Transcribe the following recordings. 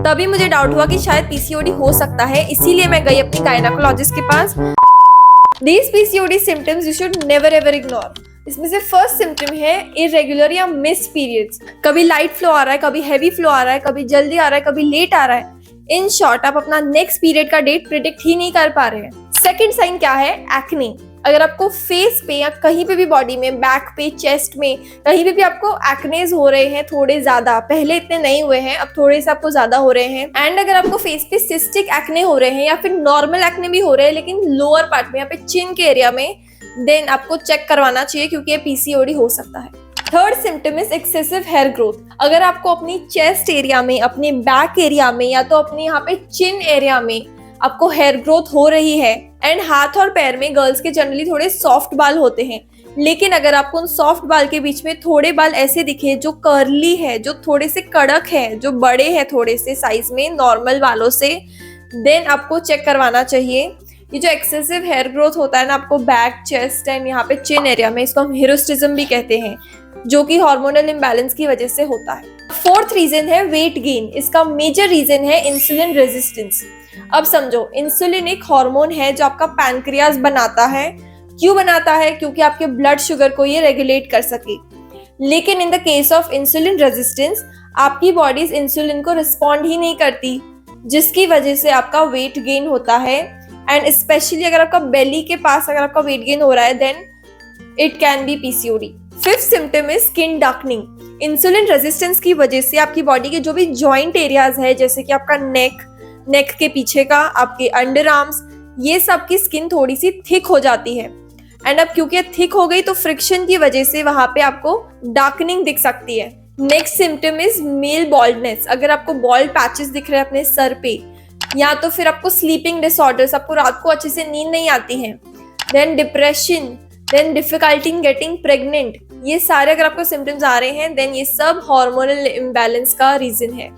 तभी मुझे डाउट हुआ कि शायद पीसीओडी हो सकता है, इसीलिए मैं गई अपनी गायनेकोलॉजिस्ट के पास। These PCOD symptoms you should never ever ignore. इसमें से फर्स्ट सिम्टम है इरेगुलर या मिस पीरियड्स। कभी लाइट फ्लो आ रहा है, कभी हैवी फ्लो आ रहा है, कभी जल्दी आ रहा है, कभी लेट आ रहा है। इन शॉर्ट आप अपना नेक्स्ट पीरियड का डेट प्रिडिक्ट ही नहीं कर पा रहे हैं। सेकंड साइन क्या है? एक्ने। अगर आपको फेस पे या कहीं पे भी बॉडी में, बैक पे, चेस्ट में, कहीं भी आपको एक्नेज हो रहे हैं थोड़े ज्यादा, पहले इतने नहीं हुए हैं, अब थोड़े से आपको ज्यादा हो रहे हैं, एंड अगर आपको फेस पे सिस्टिक एक्ने हो रहे हैं या फिर नॉर्मल एक्ने भी हो रहे हैं लेकिन लोअर पार्ट में, यहाँ पे चिन के एरिया में, देन आपको चेक करवाना चाहिए क्योंकि ये पीसीओडी हो सकता है। Third symptom is excessive hair growth. अगर आपको अपनी चेस्ट एरिया में, अपने बैक एरिया में या तो अपने यहाँ पे चिन एरिया में आपको हेयर ग्रोथ हो रही है, एंड हाथ और पैर में गर्ल्स के जनरली थोड़े सॉफ्ट बाल होते हैं, लेकिन अगर आपको उन सॉफ्ट बाल के बीच में थोड़े बाल ऐसे दिखे जो कर्ली है, जो थोड़े से कड़क है, जो बड़े हैं थोड़े से साइज में नॉर्मल बालों से, देन आपको चेक करवाना चाहिए। ये जो एक्सेसिव हेयर ग्रोथ होता है ना आपको बैक, चेस्ट एंड यहाँ पे चिन एरिया में, इसको हम हिरोस्टिज्म भी कहते हैं, जो कि हार्मोनल इम्बैलेंस की वजह से होता है। फोर्थ रीजन है वेट गेन। इसका मेजर रीजन है इंसुलिन रेजिस्टेंस। अब समझो, इंसुलिन एक हार्मोन है जो आपका पैनक्रियाज बनाता है। क्यों बनाता है? क्योंकि आपके ब्लड शुगर को ये रेगुलेट कर सके। लेकिन in the case of insulin resistance आपकी बॉडी इंसुलिन को रिस्पॉन्ड ही नहीं करती, जिसकी वजह से आपका वेट गेन होता है। एंड स्पेशली अगर आपका बेली के पास अगर आपका वेट गेन हो रहा है, then it can be PCOD. Fifth symptom is skin darkening. Insulin resistance की वजह से आपकी बॉडी के जो भी जॉइंट एरियाज है, जैसे कि आपका नेक के पीछे का, आपके अंडर आर्म्स, ये सब की स्किन थोड़ी सी थिक हो जाती है। एंड अब क्योंकि थिक हो गई तो फ्रिक्शन की वजह से वहां पे आपको डार्कनिंग दिख सकती है। Next symptom is male baldness. अगर आपको बॉल्ड पैचेस दिख रहे हैं अपने सर पे, या तो फिर आपको स्लीपिंग डिसऑर्डर्स, आपको रात को अच्छे से नींद नहीं आती है, then depression, then difficulty in getting pregnant, ये सारे अगर आपको सिम्टम्स आ रहे हैं, देन ये सब हार्मोनल इम्बैलेंस का रीजन है।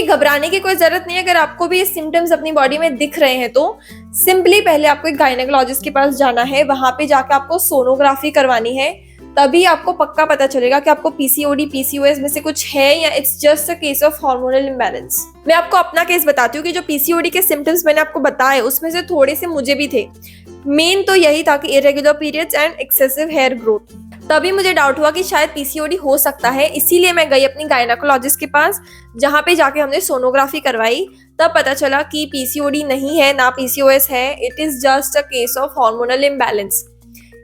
घबराने की कोई जरूरत नहीं है। अगर आपको भी ये सिम्टम्स अपनी बॉडी में दिख रहे हैं तो सिंपली पहले आपको एक गायनेकोलॉजिस्ट के पास जाना है, वहां पे जाकर आपको सोनोग्राफी करवानी है, तभी आपको पक्का पता चलेगा कि आपको पीसीओडी, पीसीओएस में से कुछ है या it's just a case of hormonal imbalance. मैं आपको अपना केस बताती हूँ कि जो पीसीओडी के सिम्टम्स मैंने आपको बताए उसमें से थोड़े से मुझे भी थे। मेन तो यही था कि irregular periods and excessive hair growth. तभी मुझे डाउट हुआ कि शायद पीसीओडी हो सकता है, इसीलिए मैं गई अपनी गायनेकोलॉजिस्ट के पास, जहाँ पे जाके हमने सोनोग्राफी करवाई। तब पता चला कि पीसीओडी नहीं है, ना पीसीओएस है, it is just a case of hormonal imbalance.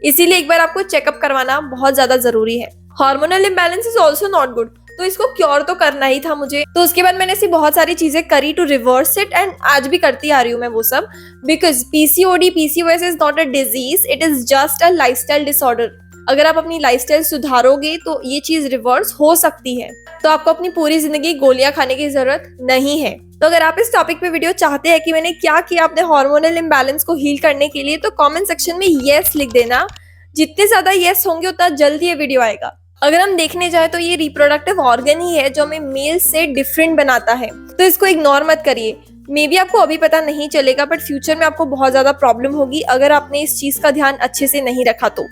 इसीलिए एक बार आपको चेकअप करवाना बहुत ज्यादा जरूरी है। Hormonal imbalance is also not good, तो इसको क्योर तो करना ही था मुझे। तो उसके बाद मैंने ऐसी बहुत सारी चीजें करी टू रिवर्स इट, एंड आज भी करती आ रही हूँ मैं वो सब, because PCOD, PCOS is not a disease, it is just a lifestyle disorder. अगर आप अपनी लाइफस्टाइल सुधारोगे तो ये चीज रिवर्स हो सकती है। तो आपको अपनी पूरी जिंदगी गोलियां खाने की जरूरत नहीं है। तो अगर आप इस टॉपिक पे वीडियो चाहते हैं कि मैंने क्या किया अपने हार्मोनल इम्बैलेंस को हील करने के लिए, तो कमेंट सेक्शन में येस लिख देना। जितने ज्यादा येस होंगे उतना जल्दी ये वीडियो आएगा। अगर हम देखने जाए तो ये रिप्रोडक्टिव ऑर्गन ही है जो हमें मेल से डिफरेंट बनाता है, तो इसको इग्नोर मत करिए। मे बी आपको अभी पता नहीं चलेगा, बट फ्यूचर में आपको बहुत ज्यादा प्रॉब्लम होगी अगर आपने इस चीज का ध्यान अच्छे से नहीं रखा तो।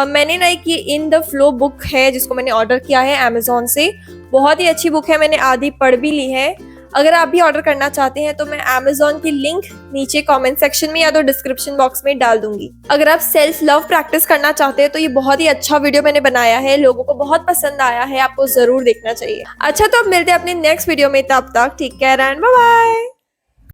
मैंने ना एक ये इन द फ्लो बुक है जिसको मैंने ऑर्डर किया है अमेजोन से। बहुत ही अच्छी बुक है, मैंने आधी पढ़ भी ली है। अगर आप भी ऑर्डर करना चाहते हैं तो मैं अमेजोन की लिंक नीचे कमेंट सेक्शन में या तो डिस्क्रिप्शन बॉक्स में डाल दूंगी। अगर आप सेल्फ लव प्रैक्टिस करना चाहते हैं तो ये बहुत ही अच्छा वीडियो मैंने बनाया है, लोगों को बहुत पसंद आया है, आपको जरूर देखना चाहिए। अच्छा, तो अब मिलते हैं अपने नेक्स्ट वीडियो में, तब तक take care and bye bye.